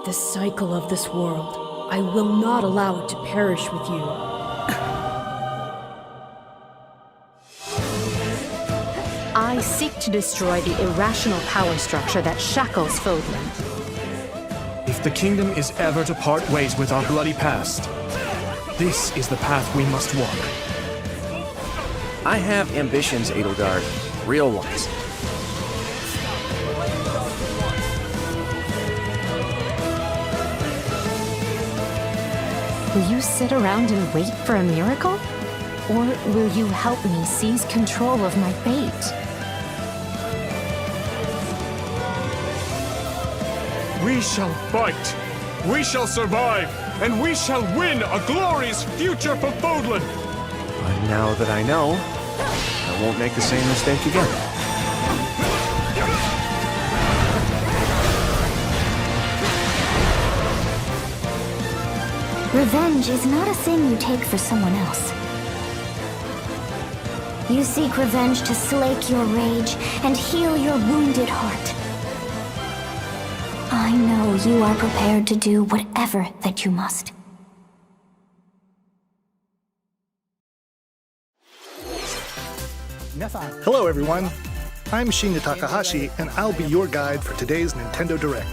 The cycle of this world. I will not allow it to perish with you. I seek to destroy the irrational power structure that shackles Fodlan. If the kingdom is ever to part ways with our bloody past, this is the path we must walk. I have ambitions, Edelgard. Real ones. Will you sit around and wait for a miracle? Or will you help me seize control of my fate? We shall fight, we shall survive, and we shall win a glorious future for Fodlan! But now that I know, I won't make the same mistake again. Revenge is not a thing you take for someone else. You seek revenge to slake your rage and heal your wounded heart. I know you are prepared to do whatever that you must. Hello everyone, I'm Shinya Takahashi and I'll be your guide for today's Nintendo Direct.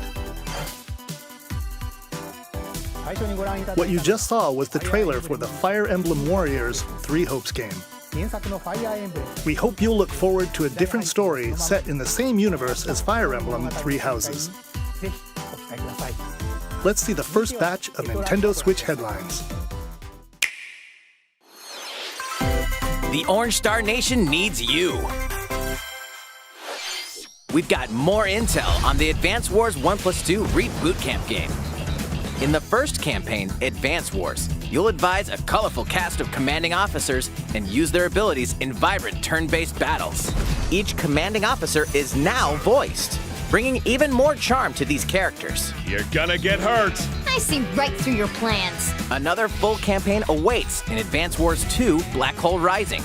What you just saw was the trailer for the Fire Emblem Warriors 3 Hopes game. We hope you'll look forward to a different story set in the same universe as Fire Emblem 3 Houses. Let's see the first batch of Nintendo Switch headlines. The Orange Star Nation needs you. We've got more intel on the Advance Wars 1+2 Reboot Camp game. In the first campaign, Advance Wars, you'll advise a colorful cast of commanding officers and use their abilities in vibrant turn-based battles. Each commanding officer is now voiced, bringing even more charm to these characters. You're gonna get hurt! I see right through your plans. Another full campaign awaits in Advance Wars 2 Black Hole Rising.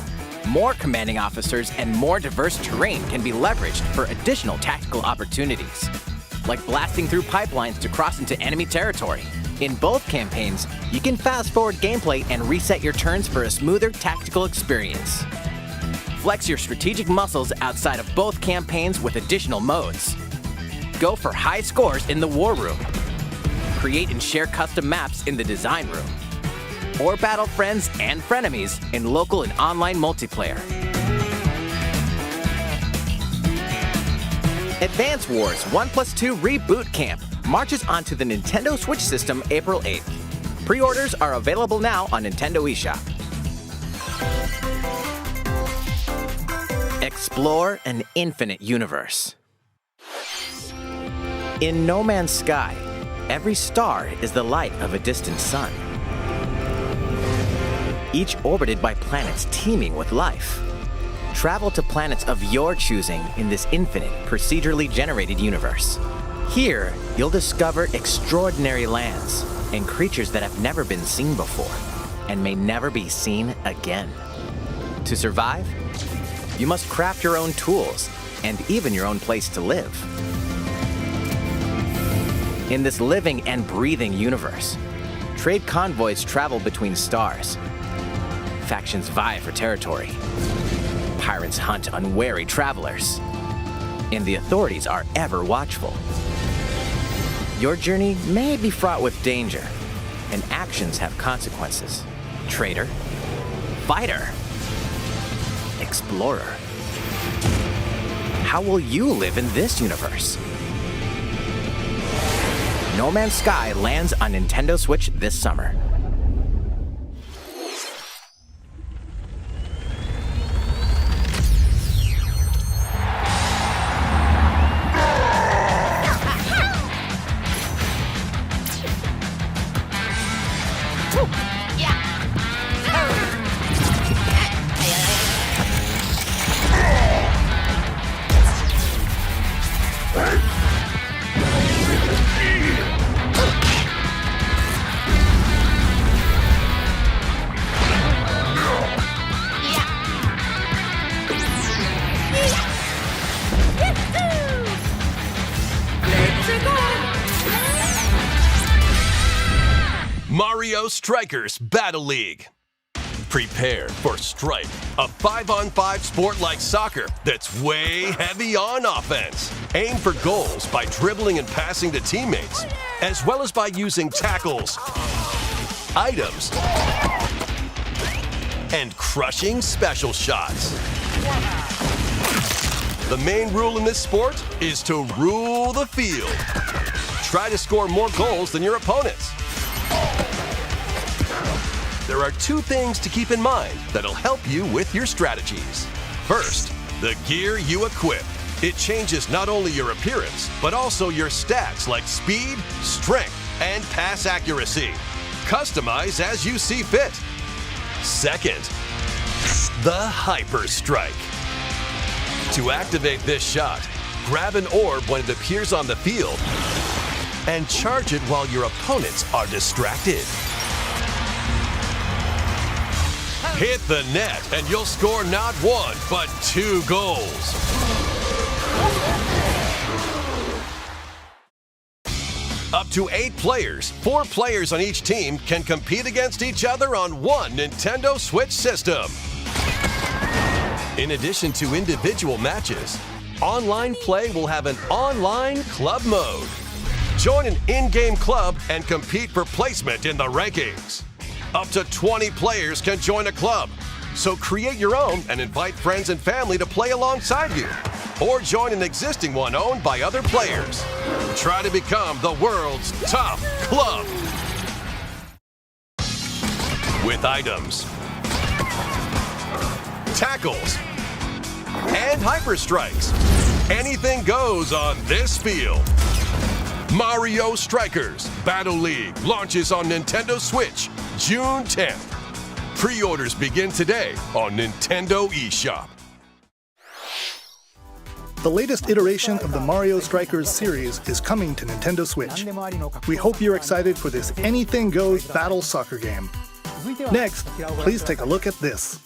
More commanding officers and more diverse terrain can be leveraged for additional tactical opportunities, like blasting through pipelines to cross into enemy territory. In both campaigns, you can fast-forward gameplay and reset your turns for a smoother tactical experience. Flex your strategic muscles outside of both campaigns with additional modes. Go for high scores in the War Room. Create and share custom maps in the Design Room. Or battle friends and frenemies in local and online multiplayer. Advance Wars 1+2 Reboot Camp marches onto the Nintendo Switch system April 8th. Pre-orders are available now on Nintendo eShop. Explore an infinite universe. In No Man's Sky, every star is the light of a distant sun, each orbited by planets teeming with life. Travel to planets of your choosing in this infinite, procedurally generated universe. Here, you'll discover extraordinary lands and creatures that have never been seen before and may never be seen again. To survive, you must craft your own tools and even your own place to live. In this living and breathing universe, trade convoys travel between stars. Factions vie for territory. Pirates hunt unwary travelers. And the authorities are ever watchful. Your journey may be fraught with danger, and actions have consequences. Traitor, fighter, explorer. How will you live in this universe? No Man's Sky lands on Nintendo Switch this summer. Mario Strikers Battle League. Prepare for Strike, a 5-on-5 sport like soccer that's way heavy on offense. Aim for goals by dribbling and passing to teammates, as well as by using tackles, items, and crushing special shots. The main rule in this sport is to rule the field. Try to score more goals than your opponents. There are two things to keep in mind that'll help you with your strategies. First, the gear you equip. It changes not only your appearance, but also your stats like speed, strength, and pass accuracy. Customize as you see fit. Second, the Hyper Strike. To activate this shot, grab an orb when it appears on the field and charge it while your opponents are distracted. Hit the net and you'll score not one, but 2 goals. Up to 8 players, 4 players on each team can compete against each other on one Nintendo Switch system. In addition to individual matches, online play will have an online club mode. Join an in-game club and compete for placement in the rankings. Up to 20 players can join a club, so create your own and invite friends and family to play alongside you, or join an existing one owned by other players. Try to become the world's top club. With items, tackles, and hyper strikes, anything goes on this field. Mario Strikers Battle League launches on Nintendo Switch June 10th. Pre-orders begin today on Nintendo eShop. The latest iteration of the Mario Strikers series is coming to Nintendo Switch. We hope you're excited for this anything goes battle soccer game. Next, please take a look at this.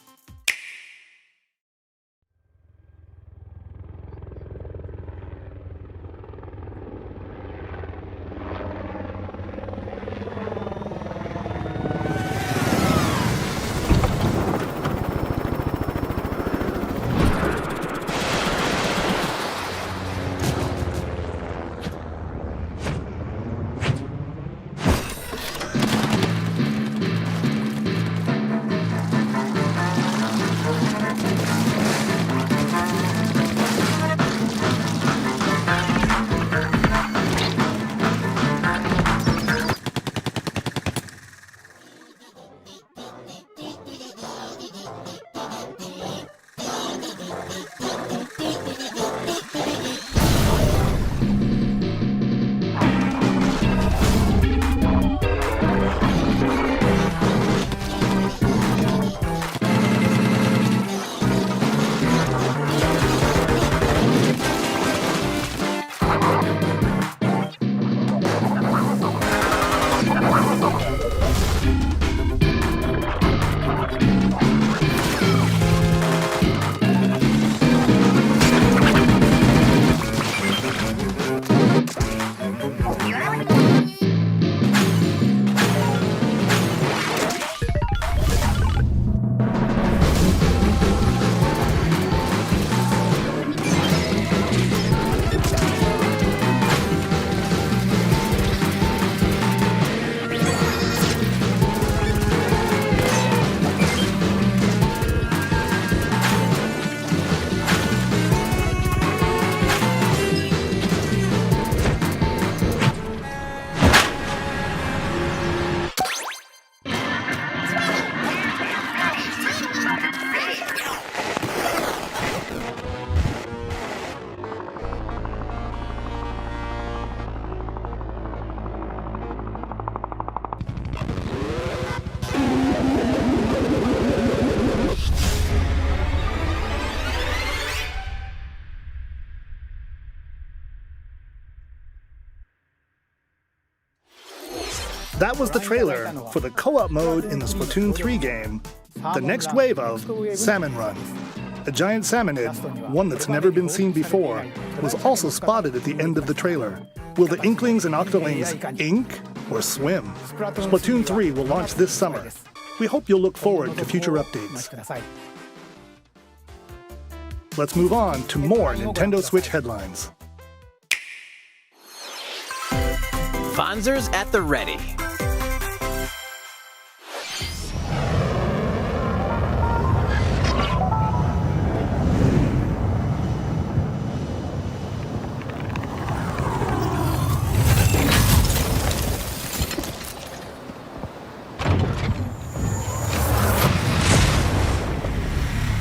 That was the trailer for the co-op mode in the Splatoon 3 game, the next wave of Salmon Run. A giant salmonid, one that's never been seen before, was also spotted at the end of the trailer. Will the Inklings and Octolings ink or swim. Splatoon 3 will launch this summer. We hope you'll look forward to future updates. Let's move on to more Nintendo Switch headlines. Vanzers at the ready.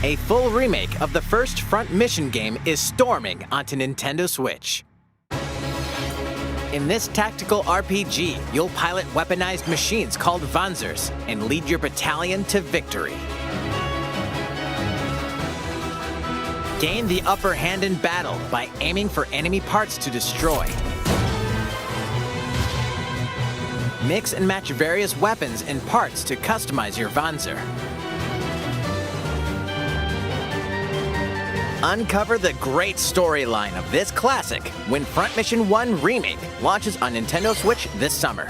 A full remake of the first Front Mission game is storming onto Nintendo Switch. In this tactical RPG, you'll pilot weaponized machines called Vanzers and lead your battalion to victory. Gain the upper hand in battle by aiming for enemy parts to destroy. Mix and match various weapons and parts to customize your Vanzer. Uncover the great storyline of this classic when Front Mission 1 Remake launches on Nintendo Switch this summer.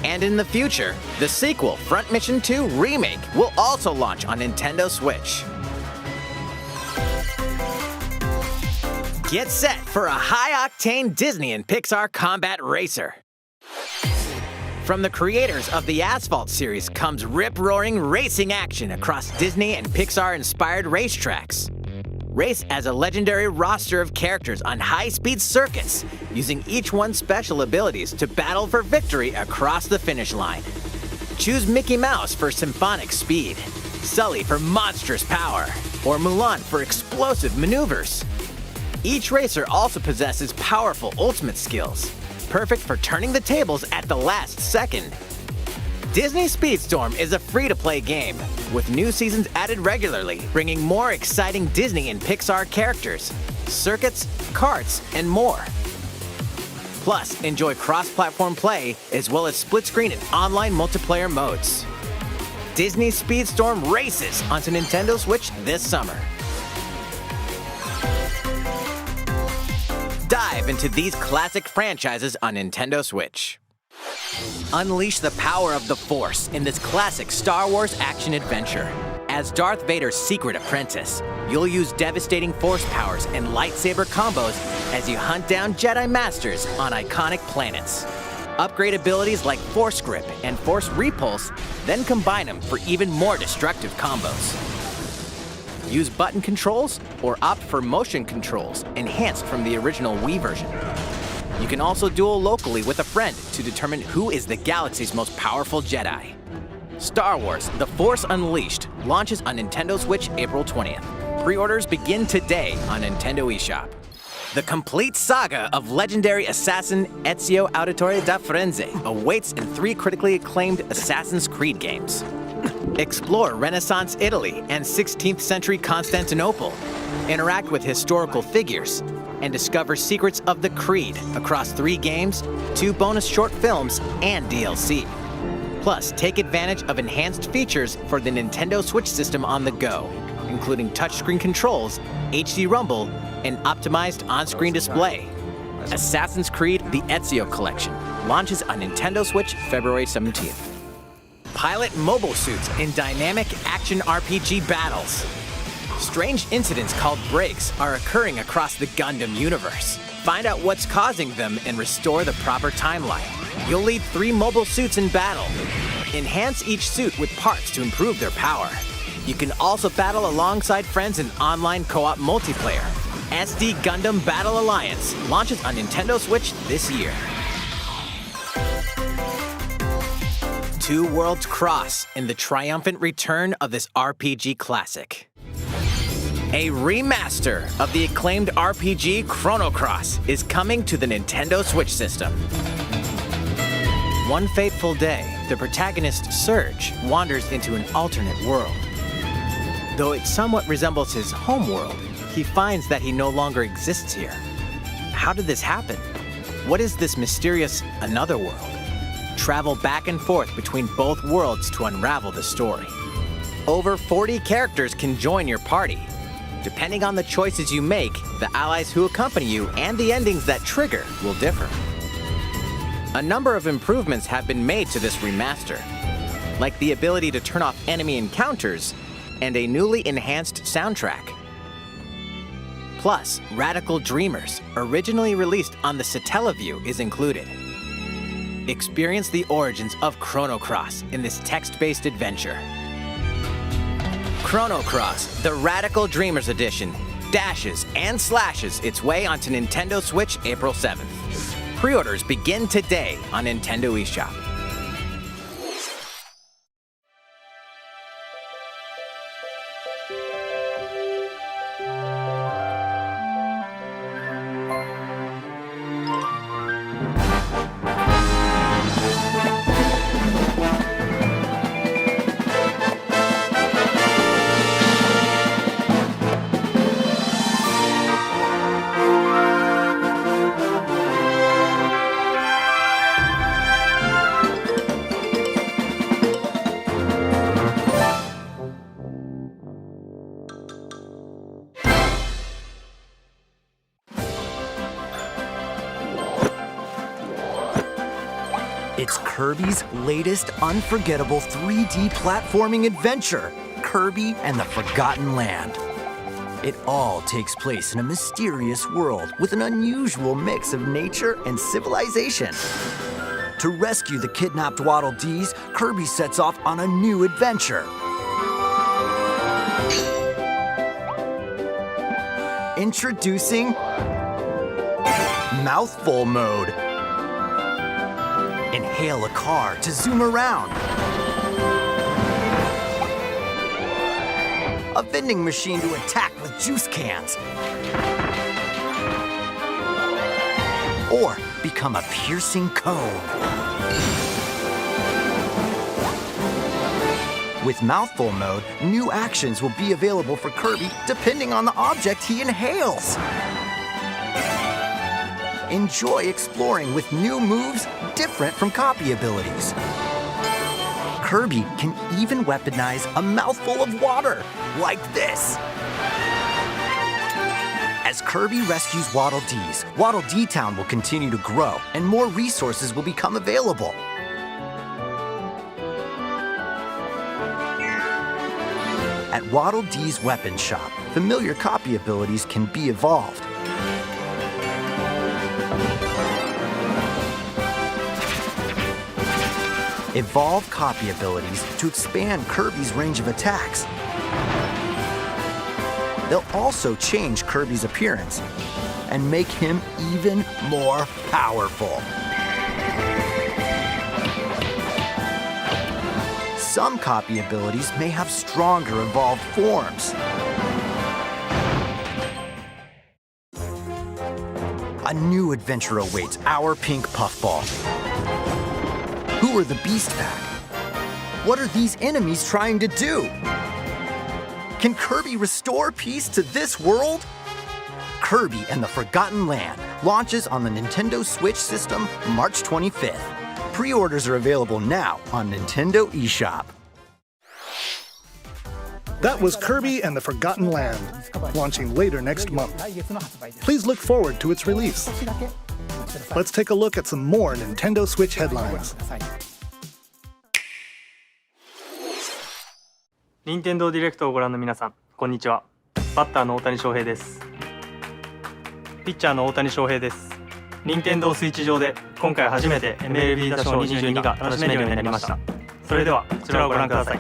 And in the future, the sequel, Front Mission 2 Remake, will also launch on Nintendo Switch. Get set for a high-octane Disney and Pixar combat racer. From the creators of the Asphalt series comes rip-roaring racing action across Disney and Pixar-inspired racetracks. Race as a legendary roster of characters on high-speed circuits, using each one's special abilities to battle for victory across the finish line. Choose Mickey Mouse for symphonic speed, Sully for monstrous power, or Mulan for explosive maneuvers. Each racer also possesses powerful ultimate skills, perfect for turning the tables at the last second. Disney Speedstorm is a free-to-play game, with new seasons added regularly, bringing more exciting Disney and Pixar characters, circuits, karts, and more. Plus, enjoy cross-platform play, as well as split-screen and online multiplayer modes. Disney Speedstorm races onto Nintendo Switch this summer. Dive into these classic franchises on Nintendo Switch. Unleash the power of the Force in this classic Star Wars action-adventure. As Darth Vader's secret apprentice, you'll use devastating Force powers and lightsaber combos as you hunt down Jedi Masters on iconic planets. Upgrade abilities like Force Grip and Force Repulse, then combine them for even more destructive combos. Use button controls or opt for motion controls, enhanced from the original Wii version. You can also duel locally with a friend to determine who is the galaxy's most powerful Jedi. Star Wars: The Force Unleashed launches on Nintendo Switch April 20th. Pre-orders begin today on Nintendo eShop. The complete saga of legendary assassin Ezio Auditore da Firenze awaits in 3 critically acclaimed Assassin's Creed games. Explore Renaissance Italy and 16th century Constantinople. Interact with historical figures and discover secrets of the Creed across 3 games, 2 bonus short films, and DLC. Plus, take advantage of enhanced features for the Nintendo Switch system on the go, including touchscreen controls, HD Rumble, and optimized on-screen display. Assassin's Creed: The Ezio Collection launches on Nintendo Switch February 17th. Pilot mobile suits in dynamic action RPG battles. Strange incidents called breaks are occurring across the Gundam universe. Find out what's causing them and restore the proper timeline. You'll lead 3 mobile suits in battle. Enhance each suit with parts to improve their power. You can also battle alongside friends in online co-op multiplayer. SD Gundam Battle Alliance launches on Nintendo Switch this year. Two worlds cross in the triumphant return of this RPG classic. A remaster of the acclaimed RPG Chrono Cross is coming to the Nintendo Switch system. One fateful day, the protagonist Serge wanders into an alternate world. Though it somewhat resembles his home world, he finds that he no longer exists here. How did this happen? What is this mysterious another world? Travel back and forth between both worlds to unravel the story. Over 40 characters can join your party. Depending on the choices you make, the allies who accompany you and the endings that trigger will differ. A number of improvements have been made to this remaster, like the ability to turn off enemy encounters and a newly enhanced soundtrack. Plus, Radical Dreamers, originally released on the Satellaview, is included. Experience the origins of Chrono Cross in this text-based adventure. Chrono Cross, the Radical Dreamers Edition, dashes and slashes its way onto Nintendo Switch April 7th. Pre-orders begin today on Nintendo eShop. It's Kirby's latest unforgettable 3D platforming adventure, Kirby and the Forgotten Land. It all takes place in a mysterious world with an unusual mix of nature and civilization. To rescue the kidnapped Waddle Dees, Kirby sets off on a new adventure. Introducing Mouthful Mode. Inhale a car to zoom around. A vending machine to attack with juice cans. Or become a piercing cone. With Mouthful Mode, new actions will be available for Kirby depending on the object he inhales. Enjoy exploring with new moves different from copy abilities. Kirby can even weaponize a mouthful of water, like this. As Kirby rescues Waddle Dees, Waddle Dee Town will continue to grow and more resources will become available. At Waddle Dee's Weapon Shop, familiar copy abilities can be evolved. Evolve copy abilities to expand Kirby's range of attacks. They'll also change Kirby's appearance and make him even more powerful. Some copy abilities may have stronger evolved forms. A new adventure awaits our pink puffball. Who are the Beast Pack? What are these enemies trying to do? Can Kirby restore peace to this world? Kirby and the Forgotten Land launches on the Nintendo Switch system March 25th. Pre-orders are available now on Nintendo eShop. That was Kirby and the Forgotten Land, launching later next month. Please look forward to its release. Let's take a look at some more Nintendo Switch headlines. 任天堂ディレクトをご覧の皆さん、こんにちは。バッターの大谷翔平です。ピッチャーの大谷翔平です。任天堂スイッチ上で今回初めて MLB 打賞22が楽しめるようになりました。それではこちらをご覧ください。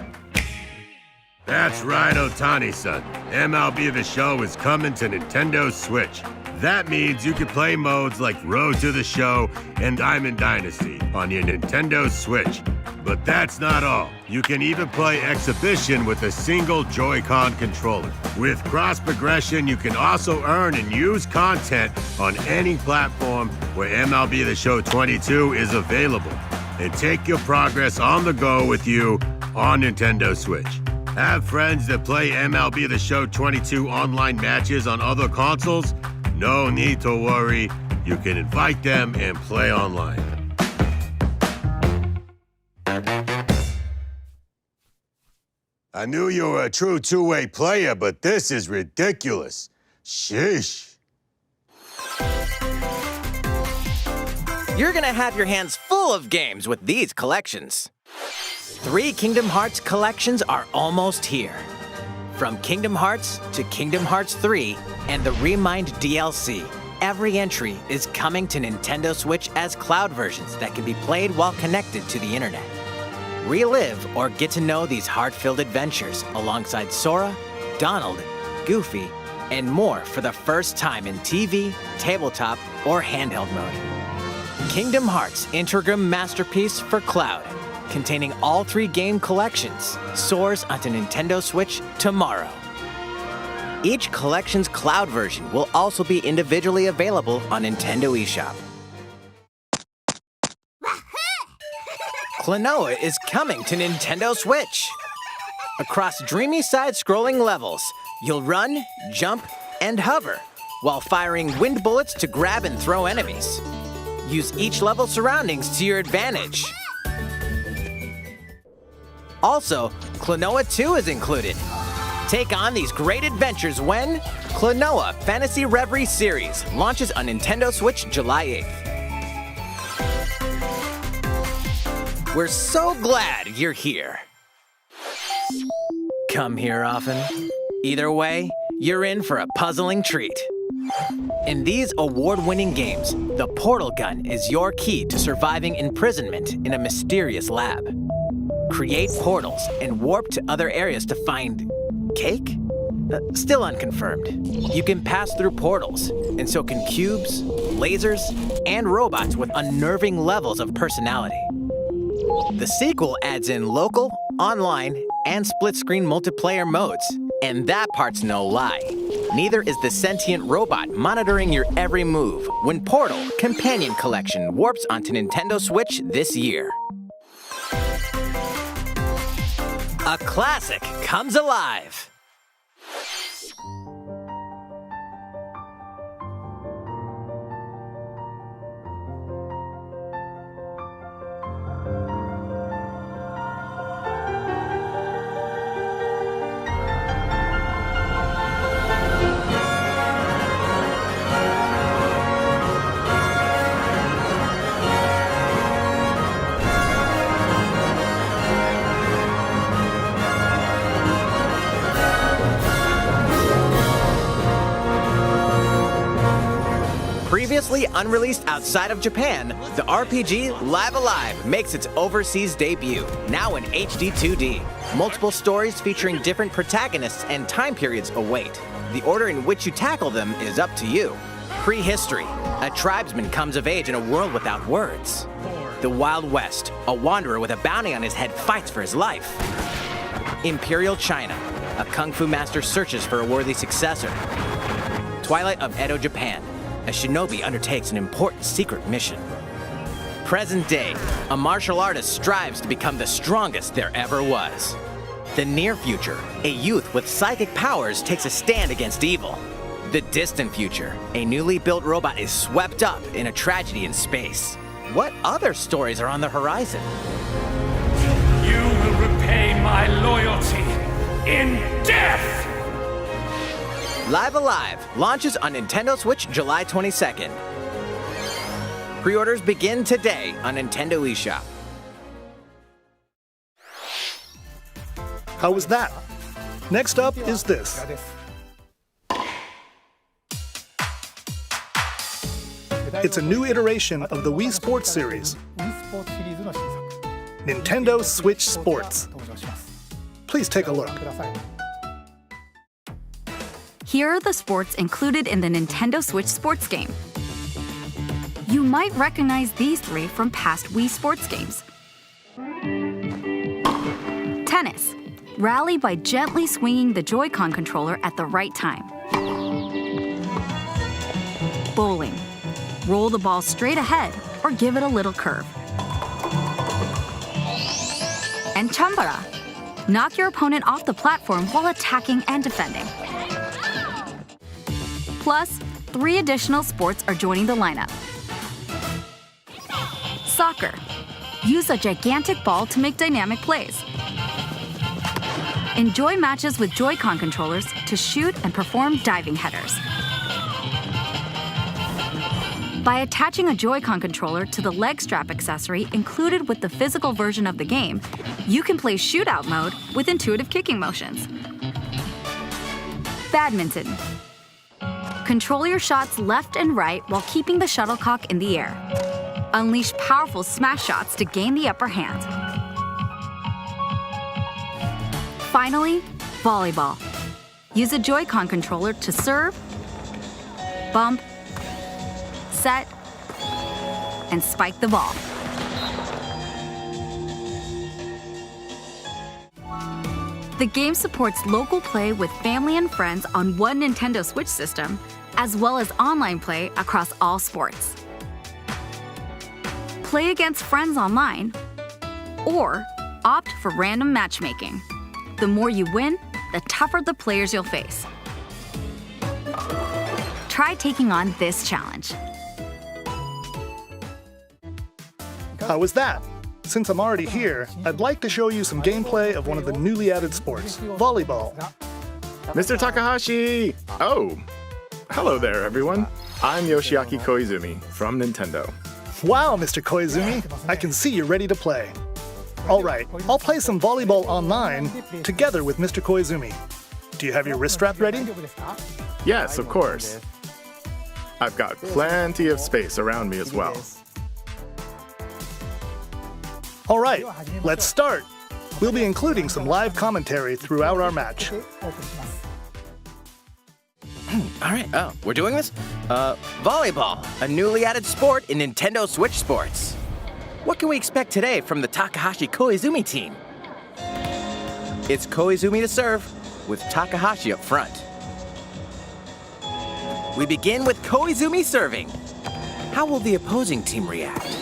That's right, Otani-san. MLB The Show is coming to Nintendo Switch. That means you can play modes like Road to the Show and Diamond Dynasty on your Nintendo Switch. But that's not all. You can even play Exhibition with a single Joy-Con controller. With cross progression, you can also earn and use content on any platform where MLB The Show 22 is available. And take your progress on the go with you on Nintendo Switch. Have friends that play MLB The Show 22 online matches on other consoles? No need to worry. You can invite them and play online. I knew you were a true two-way player, but this is ridiculous. Sheesh. You're gonna have your hands full of games with these collections. 3 Kingdom Hearts collections are almost here. From Kingdom Hearts to Kingdom Hearts 3 and the Remind DLC, every entry is coming to Nintendo Switch as cloud versions that can be played while connected to the internet. Relive or get to know these heart-filled adventures alongside Sora, Donald, Goofy, and more for the first time in TV, tabletop, or handheld mode. Kingdom Hearts Intergram Masterpiece for Cloud, containing all 3 game collections, soars onto Nintendo Switch tomorrow. Each collection's cloud version will also be individually available on Nintendo eShop. Klonoa is coming to Nintendo Switch. Across dreamy side-scrolling levels, you'll run, jump, and hover, while firing wind bullets to grab and throw enemies. Use each level's surroundings to your advantage. Also, Klonoa 2 is included. Take on these great adventures when Klonoa Fantasy Reverie Series launches on Nintendo Switch July 8th. We're so glad you're here. Come here often. Either way, you're in for a puzzling treat. In these award-winning games, the portal gun is your key to surviving imprisonment in a mysterious lab. Create portals and warp to other areas to find cake? Still unconfirmed. You can pass through portals, and so can cubes, lasers, and robots with unnerving levels of personality. The sequel adds in local, online, and split-screen multiplayer modes, and that part's no lie. Neither is the sentient robot monitoring your every move when Portal Companion Collection warps onto Nintendo Switch this year. A classic comes alive. Previously unreleased outside of Japan, the RPG Live Alive makes its overseas debut, now in HD 2D. Multiple stories featuring different protagonists and time periods await. The order in which you tackle them is up to you. Prehistory. A tribesman comes of age in a world without words. The Wild West. A wanderer with a bounty on his head fights for his life. Imperial China. A kung fu master searches for a worthy successor. Twilight of Edo, Japan. A shinobi undertakes an important secret mission. Present day, a martial artist strives to become the strongest there ever was. The near future, a youth with psychic powers takes a stand against evil. The distant future, a newly built robot is swept up in a tragedy in space. What other stories are on the horizon? You will repay my loyalty in death! Live Alive launches on Nintendo Switch July 22nd. Pre-orders begin today on Nintendo eShop. How was that? Next up is this. It's a new iteration of the Wii Sports series. Nintendo Switch Sports. Please take a look. Here are the sports included in the Nintendo Switch Sports game. You might recognize these 3 from past Wii Sports games. Tennis. Rally by gently swinging the Joy-Con controller at the right time. Bowling. Roll the ball straight ahead or give it a little curve. And Chambara. Knock your opponent off the platform while attacking and defending. Plus, 3 additional sports are joining the lineup. Soccer. Use a gigantic ball to make dynamic plays. Enjoy matches with Joy-Con controllers to shoot and perform diving headers. By attaching a Joy-Con controller to the leg strap accessory included with the physical version of the game, you can play shootout mode with intuitive kicking motions. Badminton. Control your shots left and right while keeping the shuttlecock in the air. Unleash powerful smash shots to gain the upper hand. Finally, volleyball. Use a Joy-Con controller to serve, bump, set, and spike the ball. The game supports local play with family and friends on one Nintendo Switch system, as well as online play across all sports. Play against friends online, or opt for random matchmaking. The more you win, the tougher the players you'll face. Try taking on this challenge. How was that? Since I'm already here, I'd like to show you some gameplay of one of the newly added sports, volleyball. Mr. Takahashi! Oh, hello there, everyone. I'm Yoshiaki Koizumi from Nintendo. Wow, Mr. Koizumi, I can see you're ready to play. All right, I'll play some volleyball online together with Mr. Koizumi. Do you have your wrist strap ready? Yes, of course. I've got plenty of space around me as well. All right, let's start. We'll be including some live commentary throughout our match. All right, we're doing this? Volleyball, a newly added sport in Nintendo Switch Sports. What can we expect today from the Takahashi Koizumi team? It's Koizumi to serve, with Takahashi up front. We begin with Koizumi serving. How will the opposing team react?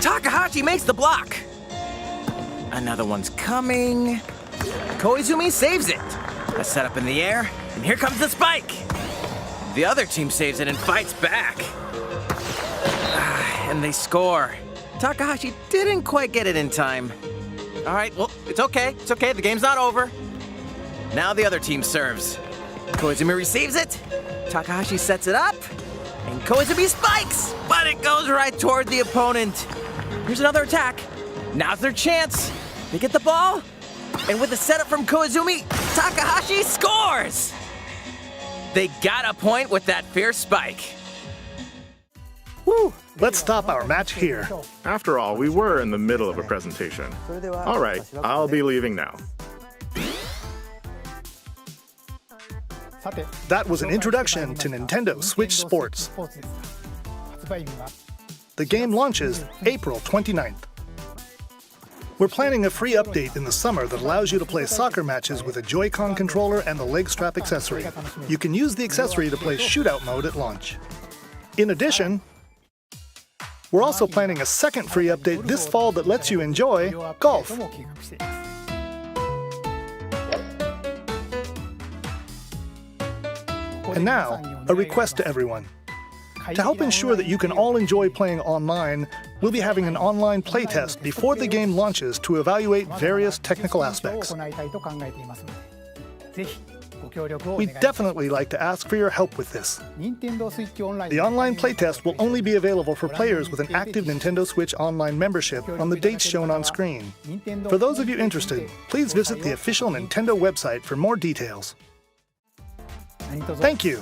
Takahashi makes the block. Another one's coming. Koizumi saves it. A setup in the air, and here comes the spike. The other team saves it and fights back. And they score. Takahashi didn't quite get it in time. All right, well, it's okay. It's okay, the game's not over. Now the other team serves. Koizumi receives it. Takahashi sets it up. And Koizumi spikes, but it goes right toward the opponent. Here's another attack. Now's their chance. They get the ball, and with the setup from Koizumi, Takahashi scores! They got a point with that fierce spike. Woo! Let's stop our match here. After all, we were in the middle of a presentation. All right, I'll be leaving now. That was an introduction to Nintendo Switch Sports. The game launches April 29th. We're planning a free update in the summer that allows you to play soccer matches with a Joy-Con controller and the leg strap accessory. You can use the accessory to play shootout mode at launch. In addition, we're also planning a second free update this fall that lets you enjoy golf. And now, a request to everyone. To help ensure that you can all enjoy playing online, we'll be having an online playtest before the game launches to evaluate various technical aspects. We'd definitely like to ask for your help with this. The online playtest will only be available for players with an active Nintendo Switch Online membership on the dates shown on screen. For those of you interested, please visit the official Nintendo website for more details. Thank you.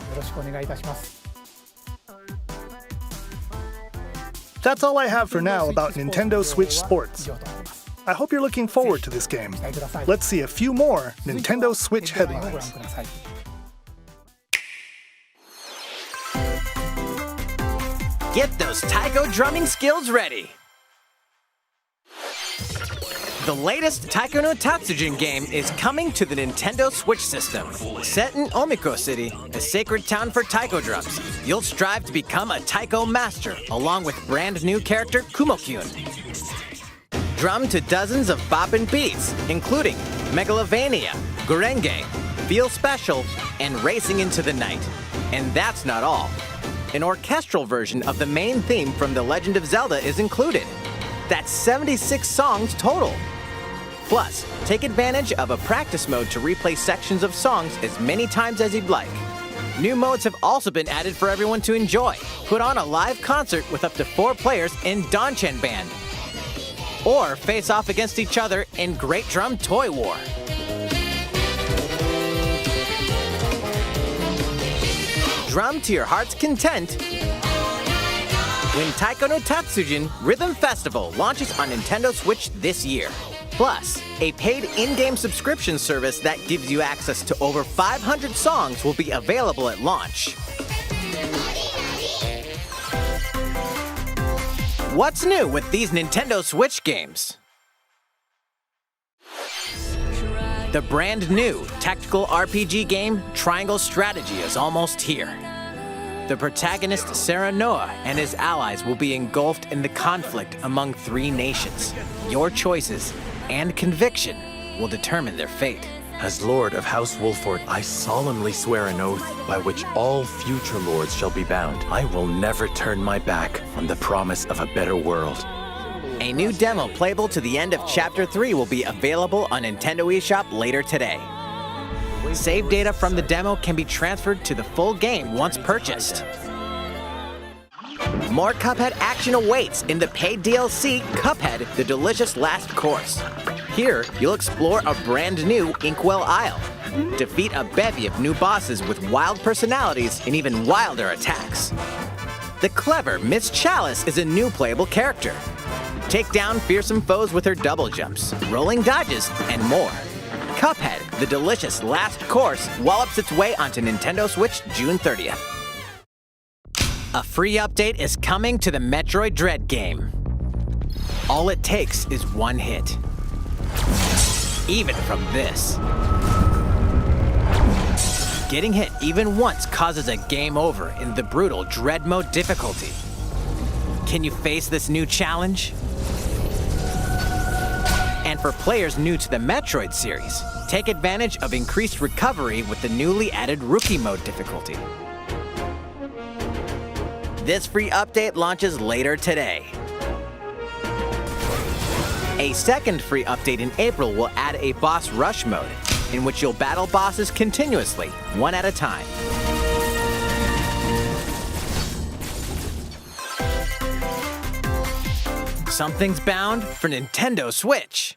That's all I have for now about Nintendo Switch Sports. I hope you're looking forward to this game. Let's see a few more Nintendo Switch headlines. Get those taiko drumming skills ready. The latest Taiko no Tatsujin game is coming to the Nintendo Switch system. Set in Omiko City, a sacred town for taiko drums, you'll strive to become a taiko master, along with brand new character Kumo-kyun. Drum to dozens of boppin' beats, including Megalovania, Gurenge, Feel Special, and Racing into the Night. And that's not all. An orchestral version of the main theme from The Legend of Zelda is included. That's 76 songs total. Plus, take advantage of a practice mode to replay sections of songs as many times as you'd like. New modes have also been added for everyone to enjoy. Put on a live concert with up to 4 players in Donchen Band. Or face off against each other in Great Drum Toy War. Drum to your heart's content when Taiko no Tatsujin Rhythm Festival launches on Nintendo Switch this year. Plus, a paid in-game subscription service that gives you access to over 500 songs will be available at launch. What's new with these Nintendo Switch games? The brand new tactical RPG game Triangle Strategy is almost here. The protagonist Serenoa and his allies will be engulfed in the conflict among 3 nations. Your choices and conviction will determine their fate. As Lord of House Wolford, I solemnly swear an oath by which all future lords shall be bound. I will never turn my back on the promise of a better world. A new demo playable to the end of Chapter 3 will be available on Nintendo eShop later today. Save data from the demo can be transferred to the full game once purchased. More Cuphead action awaits in the paid DLC Cuphead: The Delicious Last Course. Here, you'll explore a brand new Inkwell Isle, defeat a bevy of new bosses with wild personalities and even wilder attacks. The clever Miss Chalice is a new playable character. Take down fearsome foes with her double jumps, rolling dodges, and more. Cuphead: The Delicious Last Course wallops its way onto Nintendo Switch June 30th. A free update is coming to the Metroid Dread game. All it takes is one hit. Even from this. Getting hit even once causes a game over in the brutal Dread Mode difficulty. Can you face this new challenge? And for players new to the Metroid series, take advantage of increased recovery with the newly added Rookie Mode difficulty. This free update launches later today. A second free update in April will add a Boss Rush mode, in which you'll battle bosses continuously, one at a time. Something's bound for Nintendo Switch.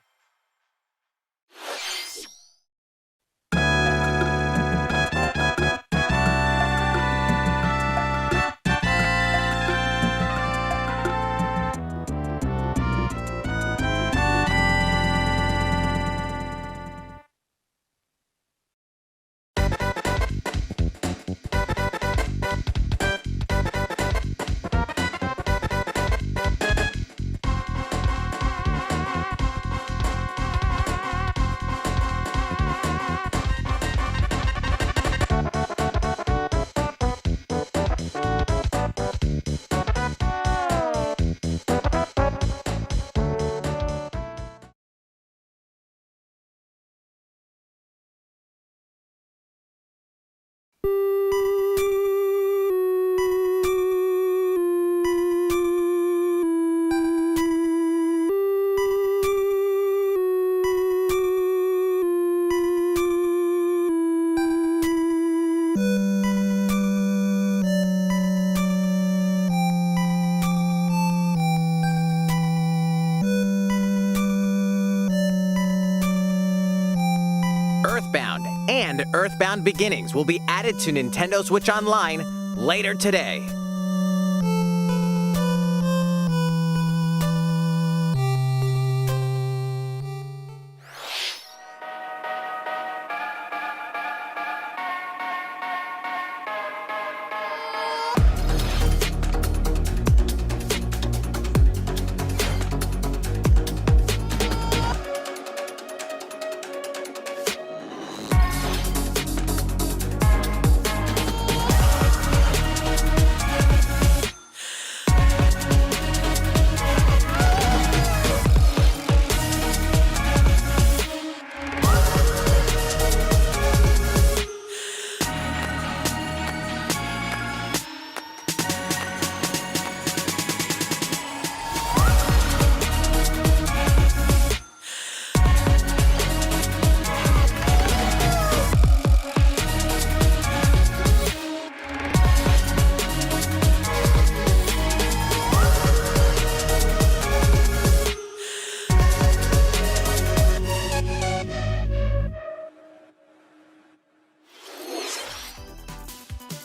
Earthbound and Earthbound Beginnings will be added to Nintendo Switch Online later today.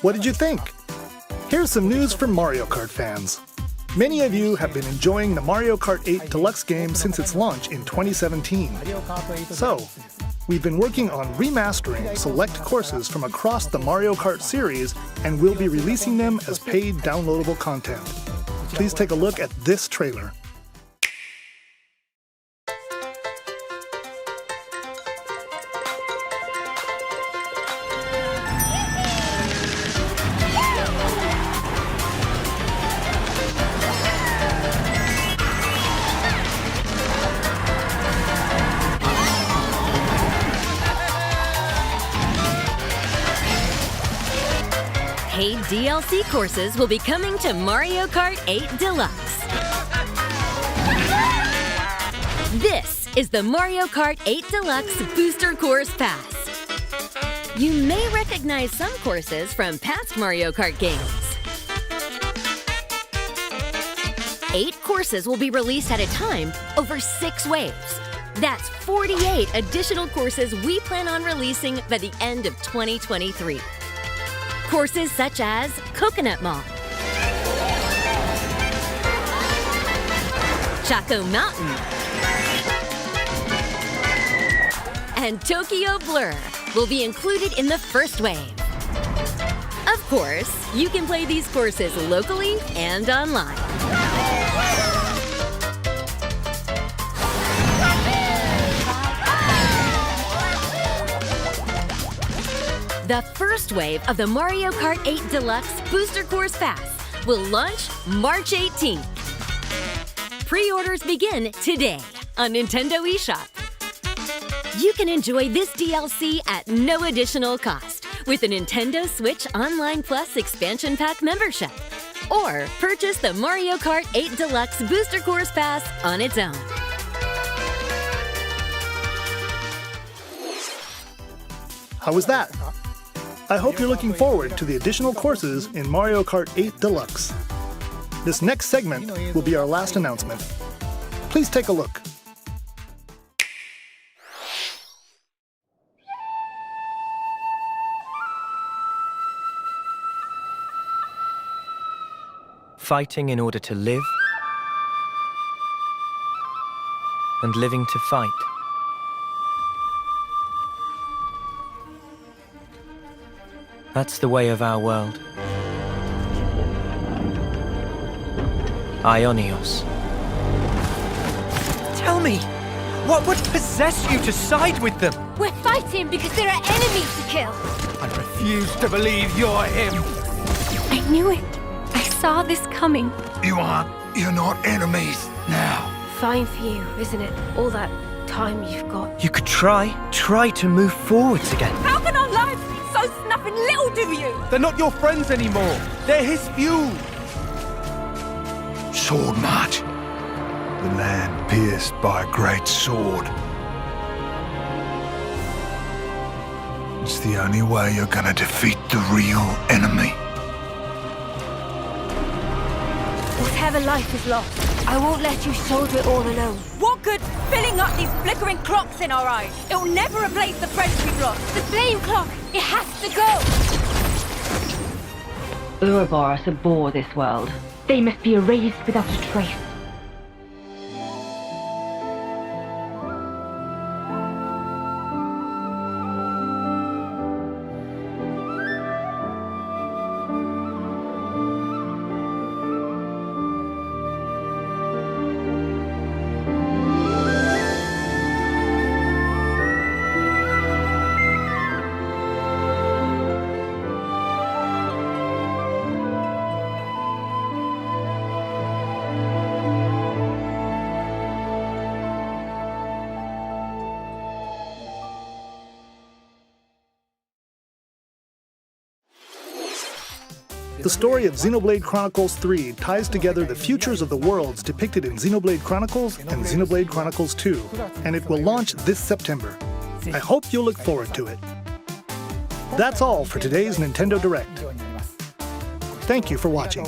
What did you think? Here's some news for Mario Kart fans. Many of you have been enjoying the Mario Kart 8 Deluxe game since its launch in 2017. So, we've been working on remastering select courses from across the Mario Kart series, and we'll be releasing them as paid downloadable content. Please take a look at this trailer. Paid DLC courses will be coming to Mario Kart 8 Deluxe. This is the Mario Kart 8 Deluxe Booster Course Pass. You may recognize some courses from past Mario Kart games. 8 courses will be released at a time over 6 waves. That's 48 additional courses we plan on releasing by the end of 2023. Courses such as Coconut Mall, Chaco Mountain, and Tokyo Blur will be included in the first wave. Of course, you can play these courses locally and online. The first wave of the Mario Kart 8 Deluxe Booster Course Pass will launch March 18th. Pre-orders begin today on Nintendo eShop. You can enjoy this DLC at no additional cost with a Nintendo Switch Online Plus Expansion Pack membership, or purchase the Mario Kart 8 Deluxe Booster Course Pass on its own. How was that? I hope you're looking forward to the additional courses in Mario Kart 8 Deluxe. This next segment will be our last announcement. Please take a look. Fighting in order to live, and living to fight. That's the way of our world. Aionios. Tell me, what would possess you to side with them? We're fighting because there are enemies to kill. I refuse to believe you're him. I knew it. I saw this coming. You're not enemies now. Fine for you, isn't it? All that time you've got. You could try to move forwards again. How can our lives be so snuffing little to you? They're not your friends anymore. They're his fuel. Sword march. The land pierced by a great sword. It's the only way you're gonna defeat the real enemy. Whatever life is lost, I won't let you shoulder it all alone. What good filling up these flickering clocks in our eyes? It'll never replace the friends we've lost. The flame clock, it has to go! Ouroboros abhor this world. They must be erased without a trace. The story of Xenoblade Chronicles 3 ties together the futures of the worlds depicted in Xenoblade Chronicles and Xenoblade Chronicles 2, and it will launch this September. I hope you'll look forward to it. That's all for today's Nintendo Direct. Thank you for watching.